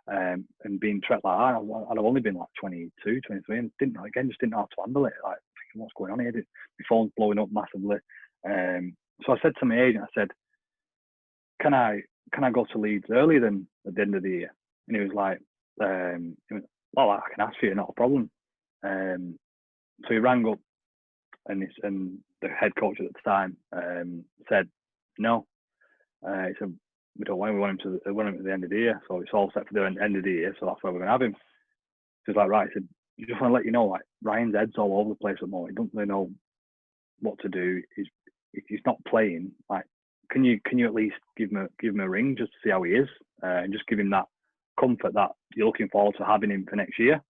And being treated like that, I'd have only been like 22, 23, and just didn't know how to handle it. Like, thinking, what's going on here? My phone's blowing up massively. So I said to my agent, I said, can I go to Leeds earlier than at the end of the year? And he was like, well, I can ask for you, not a problem. So he rang up, and the head coach at the time said no. He said, we don't want him. We want him at the end of the year. So it's all set for the end of the year. So that's where we're going to have him. So he's like, right. He said, you just want to let you know, like, Ryan's head's all over the place at the moment. He doesn't really know what to do. He's not playing. Like, can you at least give him a ring just to see how he is, and just give him that comfort that you're looking forward to having him for next year.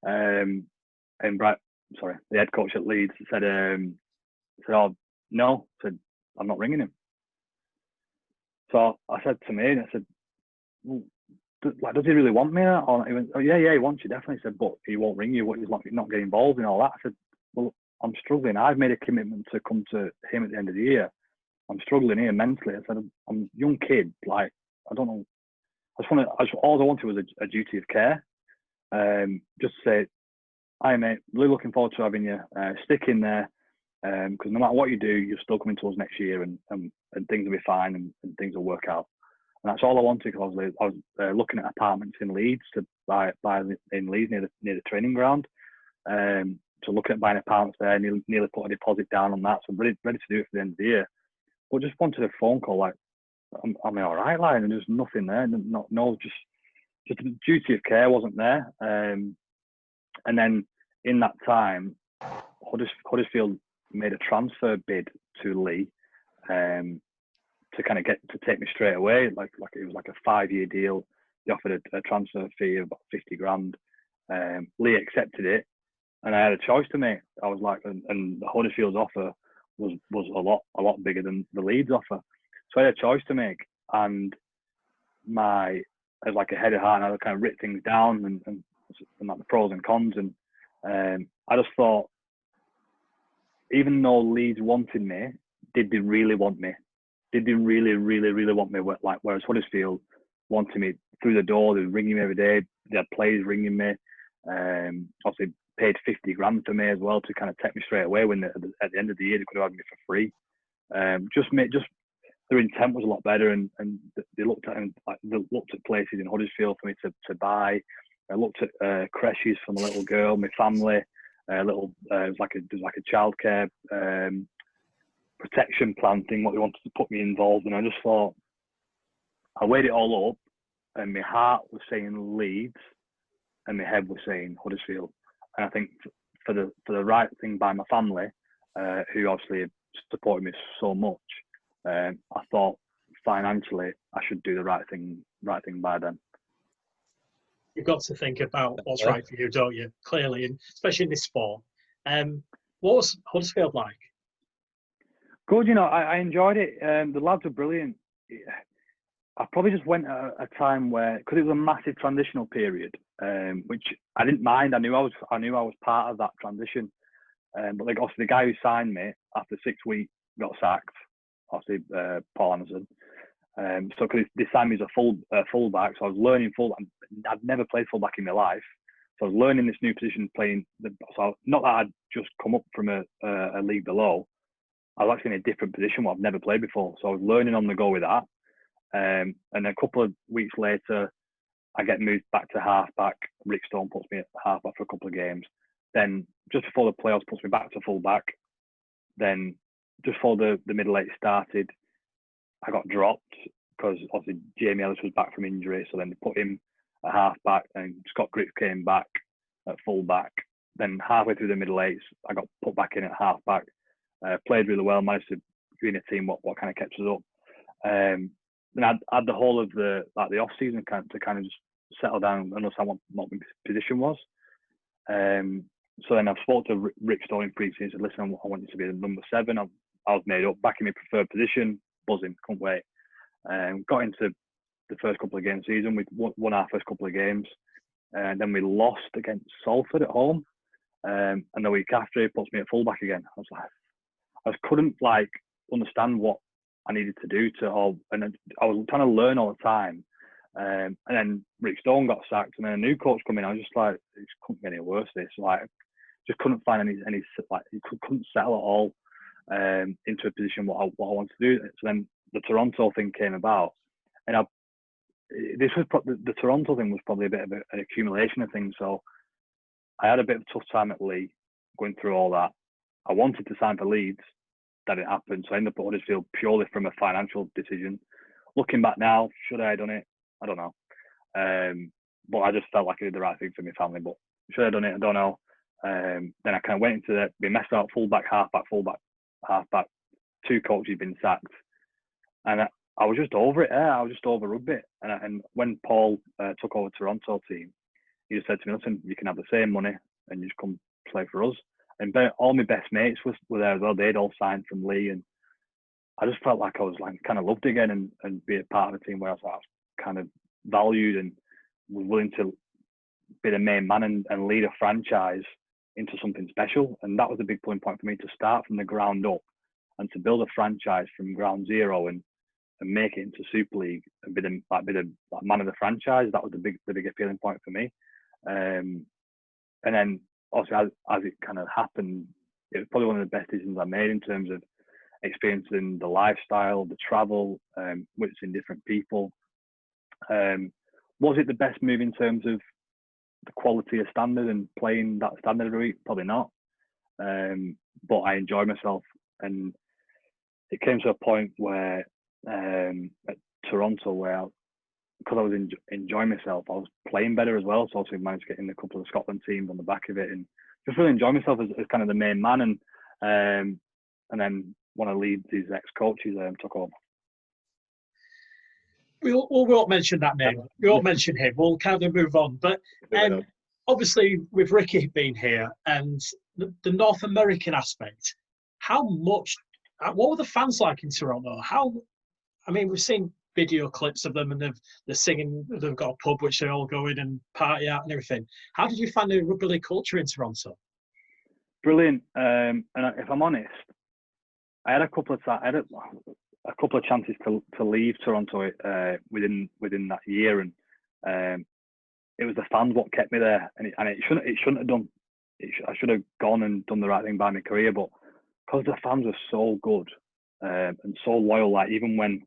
And the head coach at Leeds said, oh no, said, I'm not ringing him. So I said to me, I said, well, does he really want me? Or he went, oh yeah, he wants you definitely. He said, but he won't ring you. He's not getting involved in all that. I said, well, I'm struggling. I've made a commitment to come to him at the end of the year. I'm struggling here mentally. I said, I'm a young kid. Like, I don't know. All I wanted was a duty of care. Just to say, hi mate, really looking forward to having you. Stick in there, because no matter what you do, you're still coming to us next year, and things will be fine, and things will work out. And that's all I wanted, because I was looking at apartments in Leeds to buy in Leeds near the training ground. So looking at buying apartments there, nearly put a deposit down on that. So I'm ready to do it for the end of the year. But just wanted a phone call, like, am I all right, Lion? And there's nothing there. Just the duty of care wasn't there. And then in that time, Huddersfield made a transfer bid to Lee, to kind of take me straight away. Like it was like a 5-year deal. They offered a transfer fee of about 50 grand. Lee accepted it, and I had a choice to make. I was like, and the Huddersfield's offer was a lot bigger than the Leeds offer. So I had a choice to make, and I was like a head of heart, and I kind of writ things down and like the pros and cons. And I just thought, even though Leeds wanted me, did they really want me? Did they really, really, really want me? Like, whereas Huddersfield wanted me through the door, they were ringing me every day. They had players ringing me. Obviously paid 50 grand for me as well to kind of take me straight away. When at the end of the year they could have had me for free. Just their intent was a lot better, and they looked at places in Huddersfield for me to buy. I looked at creches for my little girl, my family. It was like a childcare protection plan thing, what they wanted to put me involved in. I just thought, I weighed it all up, and my heart was saying Leeds, and my head was saying Huddersfield. And I think for the right thing by my family, who obviously supported me so much, I thought financially I should do the right thing by them. You've got to think about what's right for you, don't you? Clearly, and especially in this sport. What was Huddersfield like? Good, I enjoyed it. The lads were brilliant. I probably just went at a time where, because it was a massive transitional period, which I didn't mind. I knew I was part of that transition. But like, obviously the guy who signed me after 6 weeks got sacked. Obviously, Paul Anderson. So because they signed me as a fullback, so I was learning fullback. I'd never played fullback in my life, so I was learning this new position, playing. So not that I'd just come up from a league below. I was actually in a different position what I've never played before. So I was learning on the go with that. And a couple of weeks later, I get moved back to halfback. Rick Stone puts me at halfback for a couple of games. Then just before the playoffs, puts me back to fullback. Then just before the middle eight started, I got dropped because obviously Jamie Ellis was back from injury. So then they put him at halfback, and Scott Griggs came back at fullback. Then halfway through the middle eights, I got put back in at halfback. Played really well, managed to be in a team what kind of kept us up. Then I had the whole of the off season to kind of just settle down and understand what my position was. So then I've spoke to Rick Stone in pre-season. Said, listen, I want you to be the number 7. I was made up, back in my preferred position, buzzing, couldn't wait. Got into the first couple of games season. We won our first couple of games, and then we lost against Salford at home. And the week after, he puts me at fullback again. I just couldn't understand what I needed to do and I was trying to learn all the time. And then Rick Stone got sacked, and then a new coach come in. I was just like, it couldn't get any worse. This just couldn't find any couldn't settle at all into a position what I wanted to do. So then the Toronto thing came about, and the Toronto thing was probably a bit of an accumulation of things. So I had a bit of a tough time at Leigh going through all that. I wanted to sign for Leeds. That didn't happen. So I ended up at Huddersfield purely from a financial decision. Looking back now, should I have done it? I don't know. But I just felt like I did the right thing for my family. But should I have done it? I don't know. Then I kind of went into be messed up, fullback, halfback. 2 coaches been sacked. And I was just over it. I was just over rugby. And when Paul took over Toronto team, he just said to me, listen, you can have the same money and you just come play for us. And all my best mates were there as well. They'd all signed from Leigh, and I just felt like I was kind of loved again and be a part of a team where I was kind of valued and was willing to be the main man and lead a franchise into something special. And that was a big pulling point for me, to start from the ground up and to build a franchise from ground zero and make it into Super League and be the man of the franchise. That was the big appealing point for me. And then obviously, as it kind of happened, it was probably one of the best decisions I made in terms of experiencing the lifestyle, the travel, witnessing different people. Was it the best move in terms of the quality of standard and playing that standard every week? Probably not. But I enjoyed myself, and it came to a point where at Toronto, where because I was enjoying myself, I was playing better as well. So also managed to get in a couple of Scotland teams on the back of it, and just really enjoying myself as kind of the main man. And then one of Leeds' ex-coaches took over. We won't mention that name. We won't mention him. We'll kind of move on. But obviously, with Ricky being here and the North American aspect, what were the fans like in Toronto? We've seen video clips of them, and they're singing. They've got a pub which they all go in and party at and everything. How did you find the rugby league culture in Toronto? Brilliant. And if I'm honest, I had a couple of chances to leave Toronto within that year, and it was the fans what kept me there. And it shouldn't have done. I should have gone and done the right thing by my career, but because the fans were so good and so loyal, like even when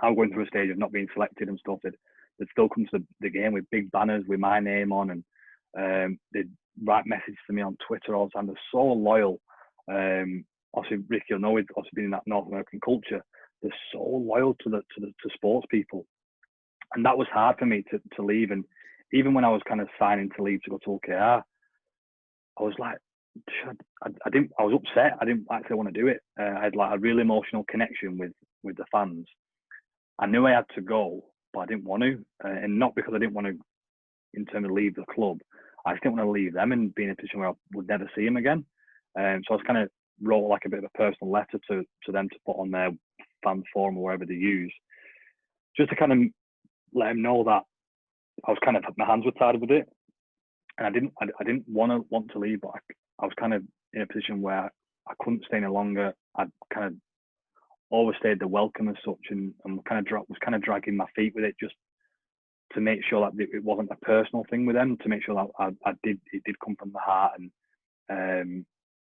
I was going through a stage of not being selected and stuff, they'd still come to the game with big banners with my name on, and they'd write messages to me on Twitter all the time. They're so loyal. Obviously, Ricky, you'll know, also been in that North American culture. They're so loyal to sports people, and that was hard for me to leave. And even when I was kind of signing to leave to go to OKR, I was like, I was upset. I didn't actually want to do it. I had like a real emotional connection with the fans. I knew I had to go, but I didn't want to, and not because I didn't want to, in terms of leave the club. I just didn't want to leave them and be in a position where I would never see them again. So I was kind of wrote like a bit of a personal letter to them to put on their fan forum or wherever they use, just to kind of let them know that I was kind of, my hands were tied with it, and I didn't want to leave, but I was kind of in a position where I couldn't stay any longer. I'd kind of overstayed the welcome as such, and was kind of dragging my feet with it, just to make sure that it wasn't a personal thing with them, to make sure that it did come from the heart. And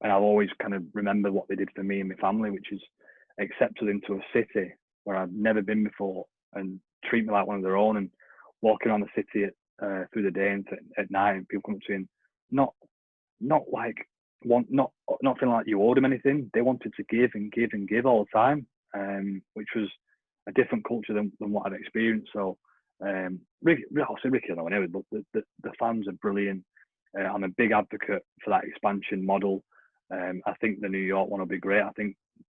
and I'll always kind of remember what they did for me and my family, which is accept us into a city where I've never been before and treat me like one of their own, and walking around the city through the day and at night, and people come up to you and not feeling like you owed them anything. They wanted to give and give and give all the time, which was a different culture than what I'd experienced. So Ricky, I know anyway, but the fans are brilliant. I'm a big advocate for that expansion model. I think the New York one will be great. I think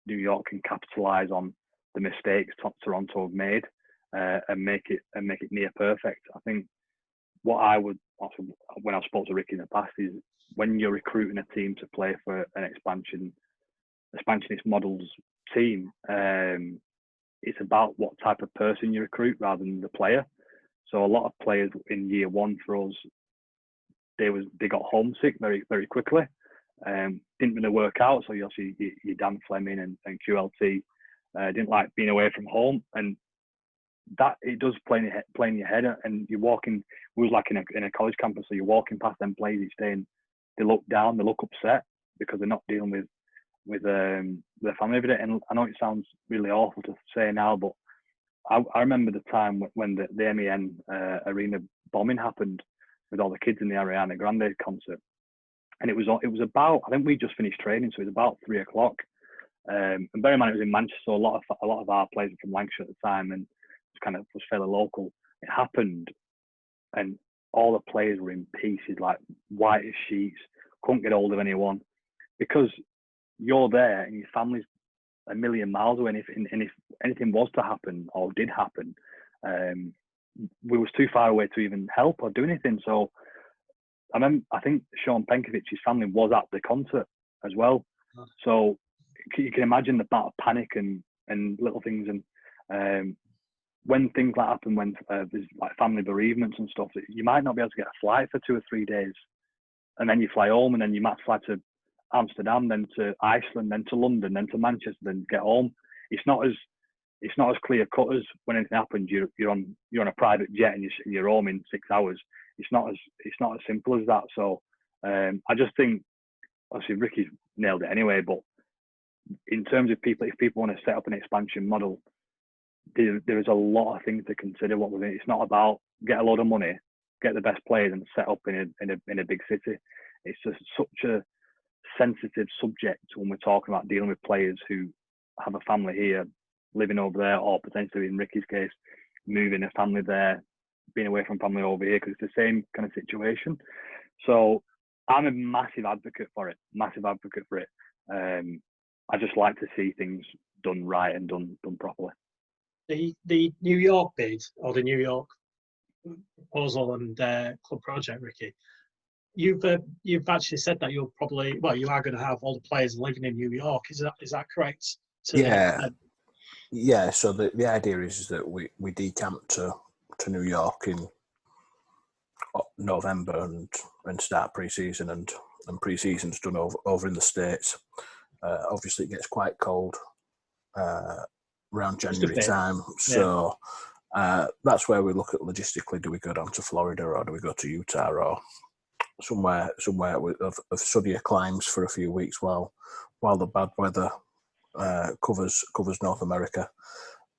New York can capitalise on the mistakes Toronto have made and make it near perfect. I think what I would also, when I've spoken to Ricky in the past, is when you're recruiting a team to play for an expansionist models team, it's about what type of person you recruit rather than the player. So a lot of players in year one for us, they got homesick very, very quickly. Didn't really work out. So you see your Dan Fleming and QLT didn't like being away from home, and that it does play in your head. And you're walking, we was like in a college campus, so you're walking past them players each day, and they look down, they look upset because they're not dealing with their family every day. And I know it sounds really awful to say now, but I remember the time when the MEN arena bombing happened with all the kids in the Ariana Grande concert, and it was about, I think we just finished training, so it was about 3:00. And bear in mind it was in Manchester, so a lot of our players were from Lancashire at the time, and it was fairly local. It happened, and all the players were in pieces, like white as sheets, couldn't get hold of anyone, because you're there and your family's a million miles away, and if anything was to happen or did happen, we was too far away to even help or do anything. So I think Sean Penkovic's family was at the concert as well. So you can imagine the amount of panic and little things, and when things like happen, when there's like family bereavements and stuff, you might not be able to get a flight for 2 or 3 days, and then you fly home, and then you might fly to Amsterdam, then to Iceland, then to London, then to Manchester, then get home. It's not as clear cut as when anything happens. You're on a private jet and you're home in 6 hours. It's not as simple as that. So I just think, obviously Ricky's nailed it anyway, but in terms of people, if people want to set up an expansion model, there is a lot of things to consider. It's not about get a load of money, get the best players, and set up in a big city. It's just such a sensitive subject when we're talking about dealing with players who have a family here, living over there, or potentially in Ricky's case, moving a family there, being away from family over here, because it's the same kind of situation. So I'm a massive advocate for it. I just like to see things done right and done properly. The New York bid, or the New York proposal and club project, Ricky, you've actually said that you are going to have all the players living in New York. Is that correct? Yeah. So the idea is that we decamp to New York in November and start pre-season, and pre-season's done over in the States. Obviously, it gets quite cold around January time, so that's where we look at logistically. Do we go down to Florida, or do we go to Utah, or somewhere of sunnier climes for a few weeks while the bad weather covers North America?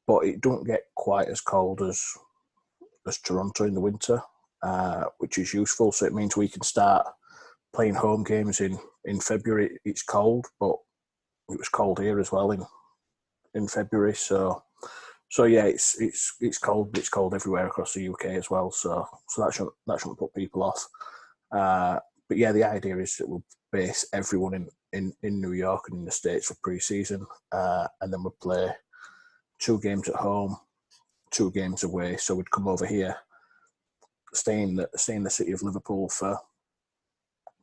But it don't get quite as cold as Toronto in the winter, which is useful. So it means we can start playing home games in February. It's cold, but it was cold here as well in February. So yeah, it's cold, but it's cold everywhere across the UK as well. So that shouldn't put people off. But yeah, the idea is that we'll base everyone in New York and in the States for pre-season, and then we'll play 2 games at home, 2 games away. So we'd come over here, stay in the city of Liverpool for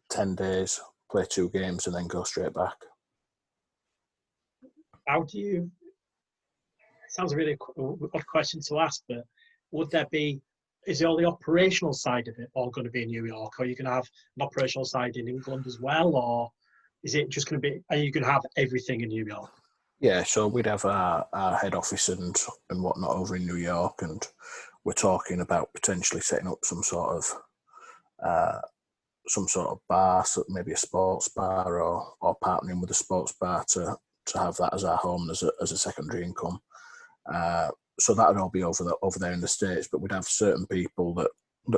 10 days, play 2 games, and then go straight back. How do you? Sounds a really odd question to ask, but is it all the operational side of it all going to be in New York, or are you going to have an operational side in England as well, or is it just going to be? Are you going to have everything in New York? Yeah, so we'd have our head office and whatnot over in New York, and we're talking about potentially setting up some sort of some sort of bar, so maybe a sports bar, or partnering with a sports bar to have that as our home as a secondary income. So that would all be over there in the States, but we'd have certain people that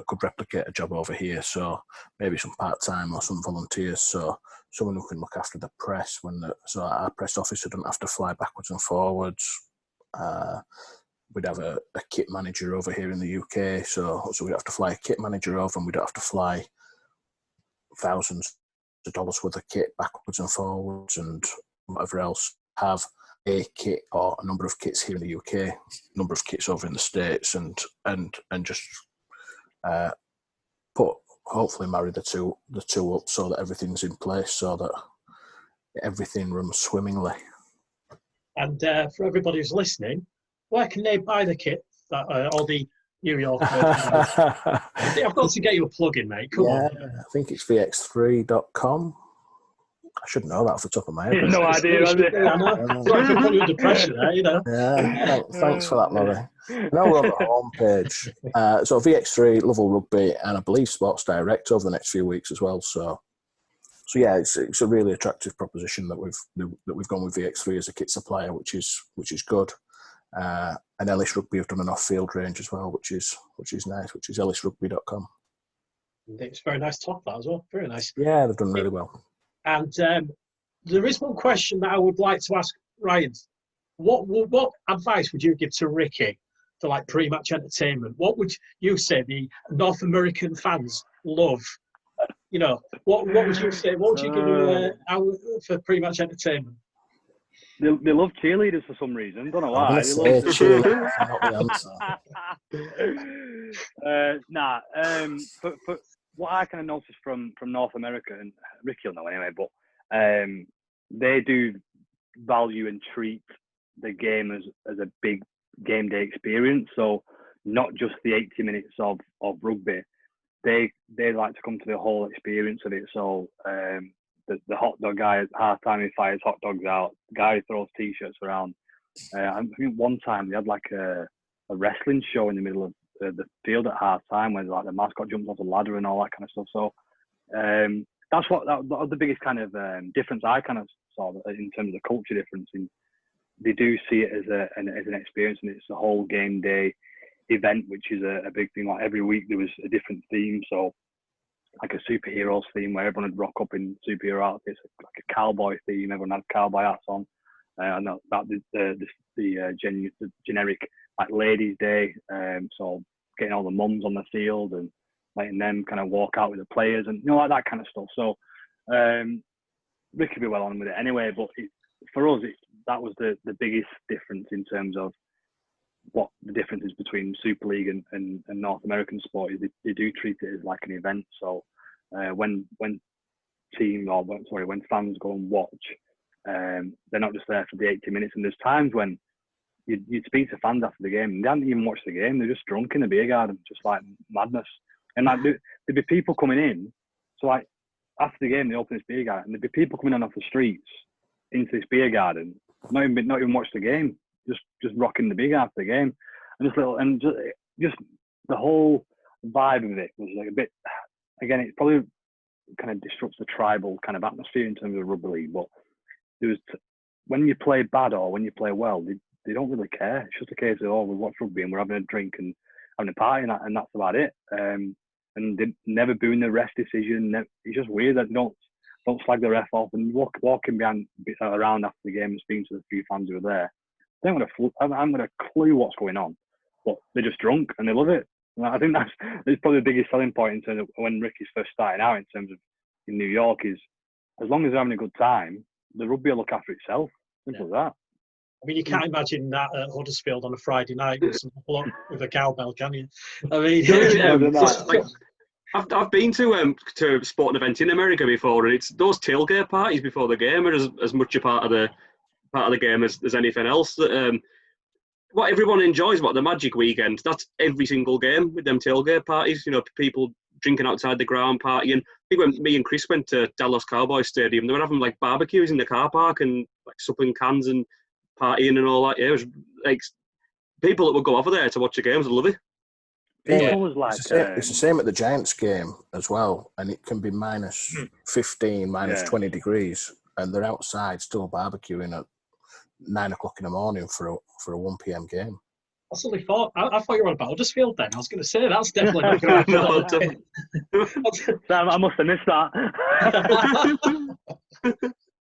could replicate a job over here. So maybe some part-time or some volunteers. So someone who can look after the press so our press officer doesn't have to fly backwards and forwards. We'd have a kit manager over here in the UK. So we'd have to fly a kit manager over, and we'd have to fly thousands of dollars worth of kit backwards and forwards and whatever else. Have a kit or a number of kits here in the UK, a number of kits over in the States, and just hopefully marry the two up so that everything's in place, so that everything runs swimmingly. And for everybody who's listening, where can they buy the kit or the New York? I've got to get you a plug-in, mate. Come on. I think it's vx3.com. I should know that off the top of my head. No idea. I can put you under pressure there, you know. Yeah, thanks for that, Laurie. Now we're on the homepage. So VX3, Lovell Rugby, and I believe Sports Direct over the next few weeks as well. So yeah, it's a really attractive proposition that we've gone with VX3 as a kit supplier, which is good. And Ellis Rugby have done an off-field range as well, which is nice, which is ellisrugby.com. It's very nice top that as well. Very nice. Yeah, they've done really well. And there is one question that I would like to ask Ryan. What advice would you give to Ricky for like pre-match entertainment? What would you say the North American fans love? You know, what would you say? What would you give for pre-match entertainment? They love cheerleaders for some reason. Don't know why. Cheerleaders are not the answer. For what I kind of noticed from North America, and Ricky will know anyway, but they do value and treat the game as a big game day experience. So not just the 80 minutes of rugby. They like to come to the whole experience of it. So the hot dog guy at halftime, he fires hot dogs out. The guy who throws t-shirts around. I think one time they had like a wrestling show in the middle of the field at half time, where like the mascot jumps off the ladder and all that kind of stuff. So that was the biggest kind of difference I kind of saw in terms of the culture difference. They do see it as an experience, and it's a whole game day event, which is a big thing. Like every week there was a different theme. So like a superheroes theme where everyone would rock up in superhero outfits, like a cowboy theme, everyone had cowboy hats on. And that the generic like ladies' day, so getting all the mums on the field and letting them kind of walk out with the players and like that kind of stuff. So Rick could be well on with it anyway, but for us that was the biggest difference in terms of what the difference is between Super League and North American sport. Is they do treat it as like an event. So when fans go and watch, they're not just there for the 80 minutes. And there's times when you'd speak to fans after the game and they hadn't even watched the game. They're just drunk in the beer garden, just like madness. And like there'd be people coming in. So like after the game, they open this beer garden and there'd be people coming in off the streets into this beer garden, not even watched the game, just rocking the beer garden after the game. And just the whole vibe of it was like a bit, again, it probably kind of disrupts the tribal kind of atmosphere in terms of rugby league. But there was when you play bad or when you play well, they don't really care. It's just a case of, we watch rugby and we're having a drink and having a party, and that's about it. And they never booing the ref decision. It's just weird that they don't slag the ref off and walking around after the game and speaking to the few fans who were there. They haven't got a clue what's going on, but they're just drunk and they love it. And I think that's probably the biggest selling point in terms of when Ricky's first starting out in terms of in New York is as long as they're having a good time, the rugby will look after itself. Simple as that. I mean, you can't imagine that at Huddersfield on a Friday night with some bloke with a cowbell, can you? I mean, I've been to sporting events in America before, and it's those tailgate parties before the game are as much a part of the game as anything else. That what everyone enjoys, what the Magic weekend, that's every single game with them tailgate parties. People drinking outside the ground, partying. I think when me and Chris went to Dallas Cowboys Stadium, they were having like barbecues in the car park and like supping cans and partying and all that. Yeah, it was like people that would go over there to watch the games would love it. People was like, it's the same at the Giants game as well, and it can be minus 15, minus 20 degrees, and they're outside still barbecuing at 9 o'clock in the morning for a 1 p.m. game. I suddenly thought, I thought you were on Huddersfield then. I was going to say, that's definitely not going to happen. Damn, I must have missed that.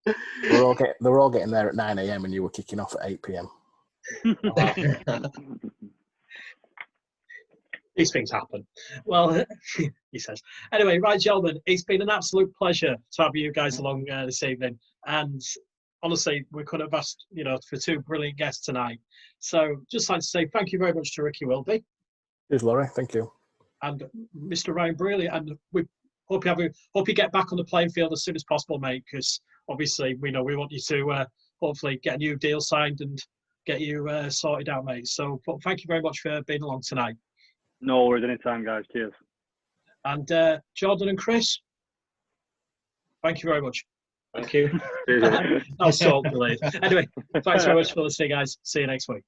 They were all getting there at 9 a.m. and you were kicking off at 8 p.m. These things happen. Well, he says. Anyway, right, gentlemen, it's been an absolute pleasure to have you guys along this evening. And honestly, we could have asked, for two brilliant guests tonight. So just like to say thank you very much to Ricky Wilby. Cheers, Laurie. Thank you. And Mr. Ryan Brierley. And we hope you get back on the playing field as soon as possible, mate, because obviously we want you to hopefully get a new deal signed and get you sorted out, mate. So thank you very much for being along tonight. No worries, anytime, guys. Cheers. And Jordan and Chris, thank you very much. Thank you. That was so delayed. Anyway, thanks very much for listening, guys. See you next week.